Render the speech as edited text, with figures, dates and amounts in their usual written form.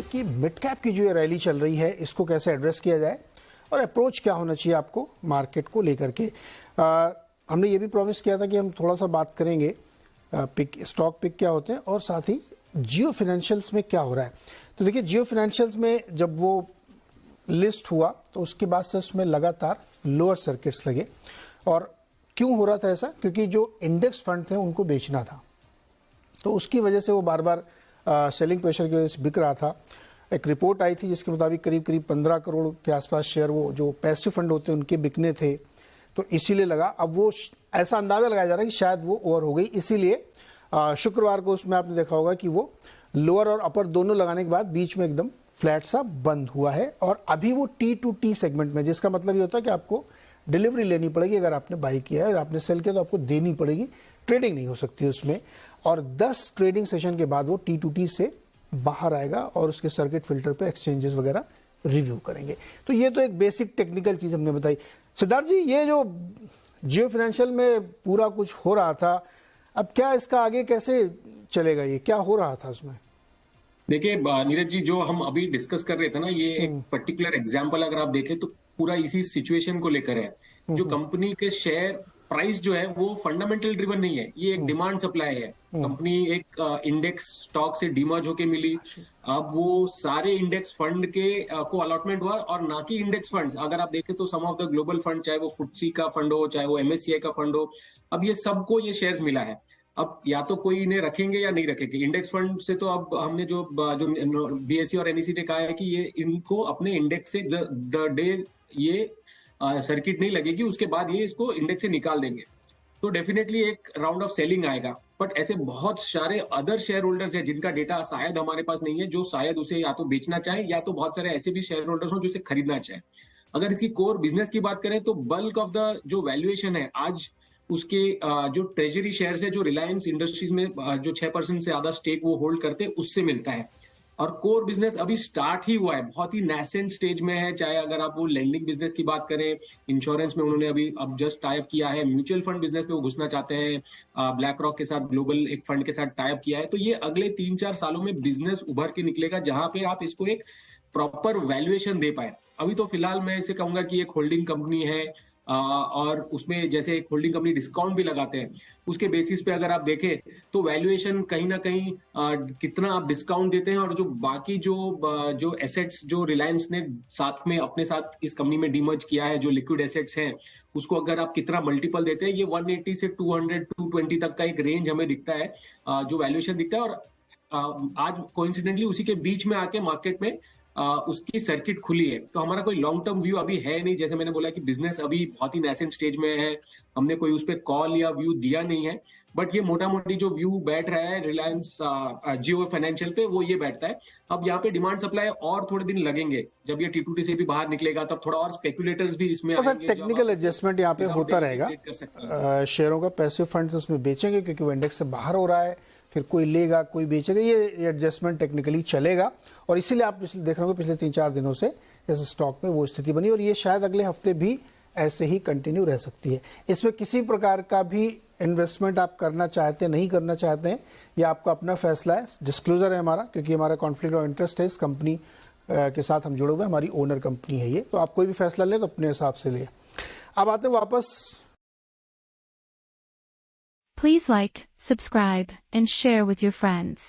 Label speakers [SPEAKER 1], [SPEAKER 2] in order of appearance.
[SPEAKER 1] कि mid cap की जो ये रैली चल रही है इसको कैसे एड्रेस किया जाए और अप्रोच क्या होना चाहिए आपको मार्केट को लेकर के। हमने ये भी प्रॉमिस किया था कि हम थोड़ा सा बात करेंगे स्टॉक पिक क्या होते हैं और साथ ही जियो फाइनेंशियल्स में क्या हो रहा है। तो देखिए जियो फाइनेंशियल्स में जब वो लिस्ट हुआ तो उसके बाद से उसमें लगातार लोअर सर्किट्स लगे। और क्यों हो रहा था ऐसा? क्योंकि जो इंडेक्स फंड थे उनको बेचना था, तो उसकी वजह से वो बार बार सेलिंग प्रेशर की वजह से बिक रहा था। एक रिपोर्ट आई थी जिसके मुताबिक करीब करीब 15 करोड़ के आसपास शेयर वो जो पैसिव फंड होते हैं उनके बिकने थे, तो इसीलिए लगा। अब वो ऐसा अंदाजा लगाया जा रहा है कि शायद वो ओवर हो गई, इसीलिए शुक्रवार को उसमें आपने देखा होगा कि वो लोअर और अपर दोनों लगाने के बाद बीच में एकदम फ्लैट सा बंद हुआ है। और अभी वो T2T सेगमेंट में, जिसका मतलब ये होता है कि आपको डिलीवरी लेनी पड़ेगी। अगर आपने बाई किया है और आपने सेल किया तो आपको देनी पड़ेगी, ट्रेडिंग नहीं हो सकती उसमें। और 10 ट्रेडिंग सेशन के बाद वो T2T से बाहर आएगा और उसके सर्किट फिल्टर पे एक्सचेंजेस वगैरह रिव्यू करेंगे। तो ये तो एक बेसिक टेक्निकल चीज हमने बताई। सिद्धार्थ जी, ये जो जियो फाइनेंशियल में पूरा कुछ हो रहा था, अब क्या इसका आगे कैसे चलेगा? ये क्या हो रहा था उसमें?
[SPEAKER 2] देखिए नीरज जी, जो हम अभी डिस्कस कर रहे थे ना, ये एक पर्टिकुलर एग्जांपल अगर आप देखें तो पूरा इसी सिचुएशन को लेकर है। जो कंपनी के शेयर प्राइस जो है वो फंडामेंटल ड्रिवन नहीं है, ये एक डिमांड सप्लाई है। कंपनी एक इंडेक्स स्टॉक से डीमर्ज होके मिली। अब वो सारे इंडेक्स फंड के को अलॉटमेंट हुआ और ना कि इंडेक्स फंड्स। अगर आप देखें तो सम ऑफ द ग्लोबल फंड, चाहे वो FTSE का फंड हो, चाहे वो MSCI का फंड हो, अब ये सबको ये शेयर्स मिला है। अब या तो कोई इन्हें रखेंगे या नहीं रखेंगे। इंडेक्स फंड से तो अब हमने जो BSE और NSE ने कहा है कि ये इनको अपने इंडेक्स से द डे ये सर्किट नहीं लगेगी उसके बाद ये इसको इंडेक्स से निकाल देंगे, तो डेफिनेटली एक राउंड ऑफ सेलिंग आएगा। बट ऐसे बहुत सारे अदर शेयर होल्डर्स हैं जिनका डेटा शायद हमारे पास नहीं है, जो शायद उसे या तो बेचना चाहे या तो बहुत सारे ऐसे भी शेयर होल्डर्स हो जो इसे खरीदना चाहे। अगर इसकी कोर बिजनेस की बात करें तो बल्क ऑफ द जो वैल्यूएशन है आज उसके जो ट्रेजरी शेयर है, जो रिलायंस इंडस्ट्रीज में जो 6% से ज्यादा स्टेक वो होल्ड करते हैं, उससे मिलता है। और कोर बिजनेस अभी स्टार्ट ही हुआ है, बहुत ही नेसेंट स्टेज में है। चाहे अगर आप वो लेंडिंग बिजनेस की बात करें, इंश्योरेंस में उन्होंने अभी अब जस्ट टाइप किया है, म्यूचुअल फंड बिजनेस में वो घुसना चाहते हैं, ब्लैक रॉक के साथ ग्लोबल एक फंड के साथ टाइप किया है। तो ये अगले 3-4 सालों में बिजनेस उभर के निकलेगा जहां पे आप इसको एक प्रॉपर वैल्यूएशन दे पाए। अभी तो फिलहाल मैं इसे कहूंगा कि एक होल्डिंग कंपनी है, और उसमें जैसे एक होल्डिंग कंपनी डिस्काउंट भी लगाते हैं, उसके बेसिस पे अगर आप देखें तो वैल्यूएशन कहीं ना कहीं कितना आप डिस्काउंट देते हैं और जो बाकी जो एसेट्स जो रिलायंस ने साथ में अपने साथ इस कंपनी में डीमर्ज किया है, जो लिक्विड एसेट्स हैं, उसको अगर आप कितना मल्टीपल देते हैं, ये 180 से 200 220 तक का एक रेंज हमें दिखता है, जो वैल्यूएशन दिखता है। और आज कोइंसिडेंटली उसी के बीच में आके मार्केट में उसकी सर्किट खुली है। तो हमारा कोई लॉन्ग टर्म व्यू अभी है नहीं। जैसे मैंने बोला कि बिजनेस अभी बहुत ही नेसेंट स्टेज में है, हमने कोई उस पर कॉल या व्यू दिया नहीं है। बट ये मोटा मोटी जो व्यू बैठ रहा है रिलायंस जियो फाइनेंशियल पे, वो ये बैठता है। अब यहाँ पे डिमांड सप्लाई और थोड़े दिन लगेंगे, जब ये T2T से भी बाहर निकलेगा तब थोड़ा और स्पेकुलेटर्स भी इसमें आएंगे।
[SPEAKER 1] टेक्निकल एडजस्टमेंट यहाँ पे होता रहेगा। शेयरों का पैसिव फंड्स उसमें बेचेंगे क्योंकि वो इंडेक्स से बाहर हो रहा है, फिर कोई लेगा कोई बेचेगा, ये एडजस्टमेंट टेक्निकली चलेगा। और इसीलिए आप देख रहे हो पिछले 3-4 दिनों से जैसे स्टॉक में वो स्थिति बनी और ये शायद अगले हफ्ते भी ऐसे ही कंटिन्यू रह सकती है। इसमें किसी प्रकार का भी इन्वेस्टमेंट आप करना चाहते हैं नहीं करना चाहते हैं, ये आपका अपना फैसला है। डिस्क्लोजर है हमारा, क्योंकि हमारा कॉन्फ्लिक्ट ऑफ इंटरेस्ट है इस कंपनी के साथ हम जुड़े हुए, हमारी ओनर कंपनी है ये। तो आप कोई भी फैसला लें तो अपने हिसाब से ले। अब आते हैं वापस।
[SPEAKER 3] Please like, subscribe, and share with your friends.